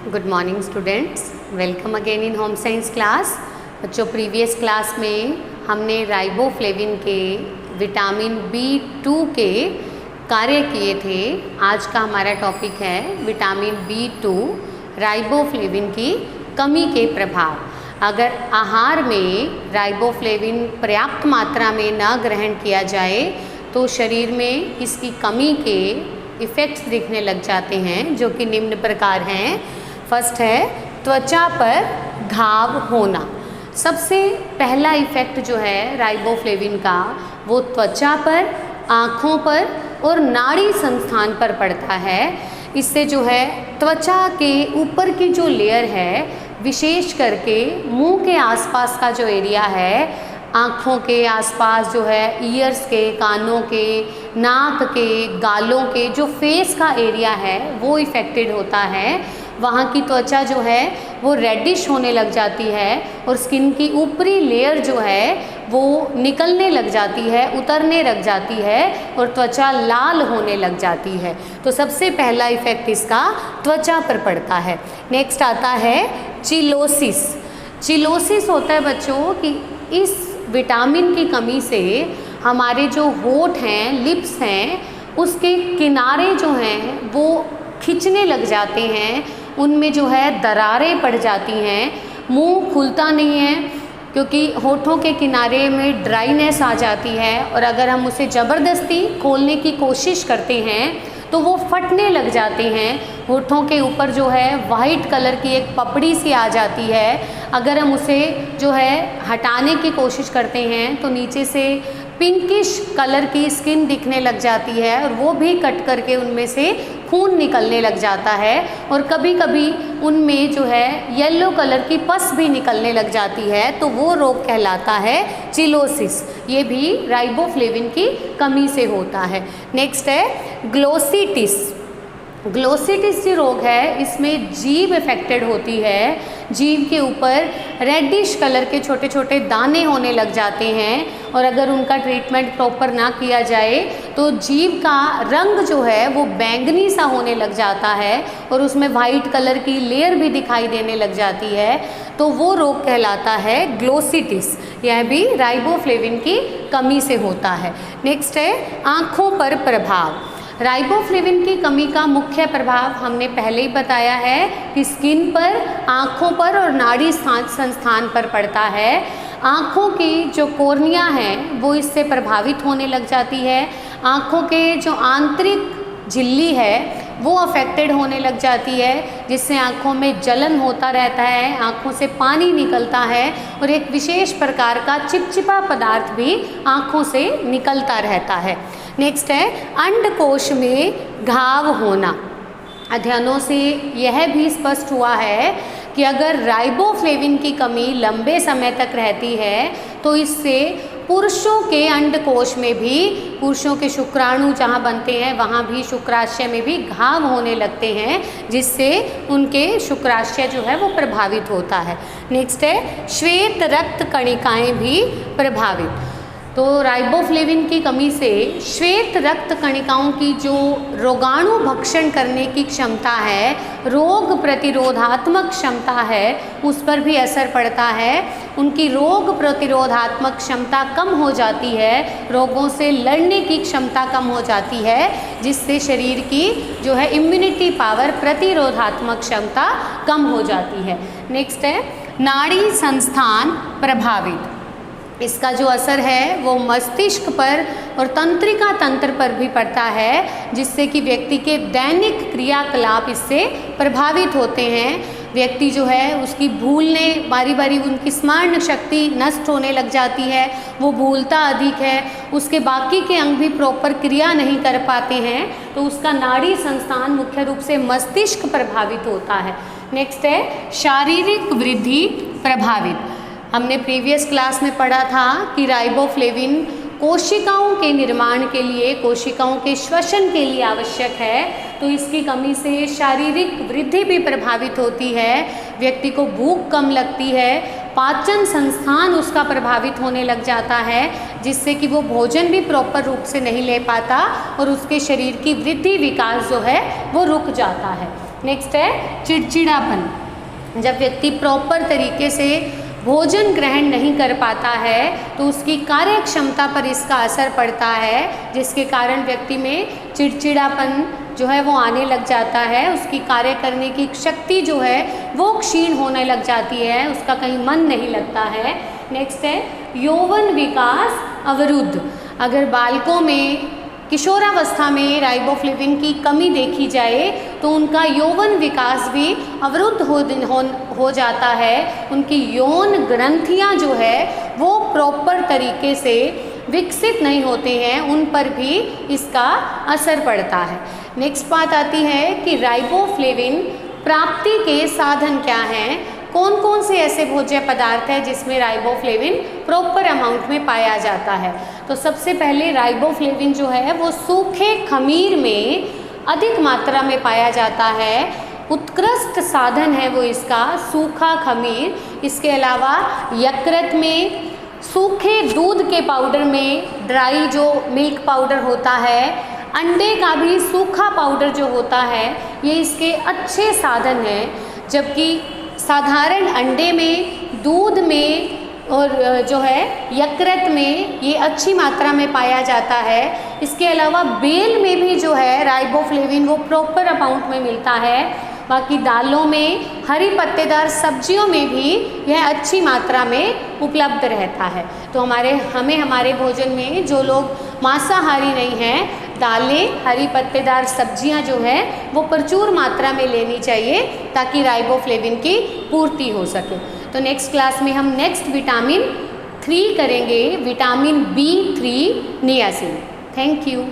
Good morning students, welcome again in home science class. बच्चों, previous class में हमने riboflavin के विटामिन B2 के कार्य किए थे। आज का हमारा टॉपिक है विटामिन B2 राइबोफ्लेविन की कमी के प्रभाव। अगर आहार में राइबोफ्लेविन पर्याप्त मात्रा में न ग्रहण किया जाए तो शरीर में इसकी कमी के इफ़ेक्ट्स दिखने लग जाते हैं, जो कि निम्न प्रकार हैं। फर्स्ट है त्वचा पर घाव होना। सबसे पहला इफ़ेक्ट जो है राइबोफ्लेविन का वो त्वचा पर, आँखों पर और नाड़ी संस्थान पर पड़ता है। इससे जो है त्वचा के ऊपर की जो लेयर है, विशेष करके मुंह के आसपास का जो एरिया है, आँखों के आसपास जो है, ईयर्स के, कानों के, नाक के, गालों के, जो फेस का एरिया है वो इफ़ेक्टेड होता है। वहाँ की त्वचा जो है वो रेडिश होने लग जाती है और स्किन की ऊपरी लेयर जो है वो निकलने लग जाती है, उतरने लग जाती है और त्वचा लाल होने लग जाती है। तो सबसे पहला इफ़ेक्ट इसका त्वचा पर पड़ता है। नेक्स्ट आता है चिलोसिस। चिलोसिस होता है बच्चों कि इस विटामिन की कमी से हमारे जो होंठ हैं, लिप्स हैं, उसके किनारे जो हैं वो खिंचने लग जाते हैं, उनमें जो है दरारें पड़ जाती हैं, मुंह खुलता नहीं है क्योंकि होठों के किनारे में ड्राइनेस आ जाती है और अगर हम उसे ज़बरदस्ती खोलने की कोशिश करते हैं तो वो फटने लग जाते हैं। होठों के ऊपर जो है वाइट कलर की एक पपड़ी सी आ जाती है। अगर हम उसे जो है हटाने की कोशिश करते हैं तो नीचे से पिंकिश कलर की स्किन दिखने लग जाती है और वो भी कट करके उनमें से खून निकलने लग जाता है और कभी कभी उनमें जो है येलो कलर की पस भी निकलने लग जाती है। तो वो रोग कहलाता है चिलोसिस। ये भी राइबोफ्लेविन की कमी से होता है। नेक्स्ट है ग्लोसिटिस। ग्लोसिटिस जो रोग है, इसमें जीभ इफेक्टेड होती है। जीभ के ऊपर रेडिश कलर के छोटे छोटे दाने होने लग जाते हैं और अगर उनका ट्रीटमेंट प्रॉपर ना किया जाए तो जीभ का रंग जो है वो बैंगनी सा होने लग जाता है और उसमें वाइट कलर की लेयर भी दिखाई देने लग जाती है। तो वो रोग कहलाता है ग्लोसिटिस। यह भी राइबोफ्लेविन की कमी से होता है। नेक्स्ट है आँखों पर प्रभाव। राइबोफ्लेविन की कमी का मुख्य प्रभाव हमने पहले ही बताया है कि स्किन पर, आँखों पर और नाड़ी संस्थान पर पड़ता है। आँखों की जो कॉर्निया हैं वो इससे प्रभावित होने लग जाती है। आँखों के जो आंतरिक झिल्ली है वो अफेक्टेड होने लग जाती है, जिससे आँखों में जलन होता रहता है, आँखों से पानी निकलता है और एक विशेष प्रकार का चिपचिपा पदार्थ भी आँखों से निकलता रहता है। नेक्स्ट है अंडकोश में घाव होना। अध्ययनों से यह भी स्पष्ट हुआ है कि अगर राइबोफ्लेविन की कमी लंबे समय तक रहती है तो इससे पुरुषों के अंडकोश में भी, पुरुषों के शुक्राणु जहाँ बनते हैं वहाँ भी, शुक्राशय में भी घाव होने लगते हैं, जिससे उनके शुक्राशय जो है वो प्रभावित होता है। नेक्स्ट है श्वेत रक्त कणिकाएँ भी प्रभावित। तो राइबोफ्लेविन की कमी से श्वेत रक्त कणिकाओं की जो रोगाणु भक्षण करने की क्षमता है, रोग प्रतिरोधात्मक क्षमता है, उस पर भी असर पड़ता है। उनकी रोग प्रतिरोधात्मक क्षमता कम हो जाती है, रोगों से लड़ने की क्षमता कम हो जाती है, जिससे शरीर की जो है इम्यूनिटी पावर, प्रतिरोधात्मक क्षमता कम हो जाती है। नेक्स्ट है नाड़ी संस्थान प्रभावित। इसका जो असर है वो मस्तिष्क पर और तंत्रिका तंत्र पर भी पड़ता है, जिससे कि व्यक्ति के दैनिक क्रियाकलाप इससे प्रभावित होते हैं। व्यक्ति जो है उसकी भूलने, बारी बारी उनकी स्मरण शक्ति नष्ट होने लग जाती है, वो भूलता अधिक है, उसके बाकी के अंग भी प्रॉपर क्रिया नहीं कर पाते हैं, तो उसका नाड़ी संस्थान मुख्य रूप से मस्तिष्क प्रभावित होता है। नेक्स्ट है शारीरिक वृद्धि प्रभावित। हमने प्रीवियस क्लास में पढ़ा था कि राइबोफ्लेविन कोशिकाओं के निर्माण के लिए, कोशिकाओं के श्वसन के लिए आवश्यक है, तो इसकी कमी से शारीरिक वृद्धि भी प्रभावित होती है। व्यक्ति को भूख कम लगती है, पाचन संस्थान उसका प्रभावित होने लग जाता है, जिससे कि वो भोजन भी प्रॉपर रूप से नहीं ले पाता और उसके शरीर की वृद्धि विकास जो है वो रुक जाता है। नेक्स्ट है चिड़चिड़ापन। जब व्यक्ति प्रॉपर तरीके से भोजन ग्रहण नहीं कर पाता है तो उसकी कार्य क्षमता पर इसका असर पड़ता है, जिसके कारण व्यक्ति में चिड़चिड़ापन जो है वो आने लग जाता है, उसकी कार्य करने की शक्ति जो है वो क्षीण होने लग जाती है, उसका कहीं मन नहीं लगता है। नेक्स्ट है यौवन विकास अवरुद्ध। अगर बालकों में किशोरावस्था में राइबोफ्लेविन की कमी देखी जाए तो उनका यौवन विकास भी अवरुद्ध हो जाता है, उनकी यौन ग्रंथियां जो है वो प्रॉपर तरीके से विकसित नहीं होते हैं, उन पर भी इसका असर पड़ता है। नेक्स्ट बात आती है कि राइबोफ्लेविन प्राप्ति के साधन क्या हैं, कौन कौन से ऐसे भोज्य पदार्थ है जिसमें राइबोफ्लेविन प्रॉपर अमाउंट में पाया जाता है। तो सबसे पहले राइबोफ्लेविन जो है वो सूखे खमीर में अधिक मात्रा में पाया जाता है, उत्कृष्ट साधन है वो इसका सूखा खमीर। इसके अलावा यकृत में, सूखे दूध के पाउडर में, ड्राई जो मिल्क पाउडर होता है, अंडे का भी सूखा पाउडर जो होता है, ये इसके अच्छे साधन हैं। जबकि साधारण अंडे में, दूध में और जो है यकृत में ये अच्छी मात्रा में पाया जाता है। इसके अलावा बेल में भी जो है राइबोफ्लेविन वो प्रॉपर अमाउंट में मिलता है। बाकी दालों में, हरी पत्तेदार सब्जियों में भी यह अच्छी मात्रा में उपलब्ध रहता है। तो हमें हमारे भोजन में, जो लोग मांसाहारी नहीं हैं, दालें, हरी पत्तेदार सब्जियां जो है वो प्रचुर मात्रा में लेनी चाहिए ताकि राइबोफ्लेविन की पूर्ति हो सके। तो नेक्स्ट क्लास में हम नेक्स्ट विटामिन 3 करेंगे, vitamin B3 niacin. Thank you.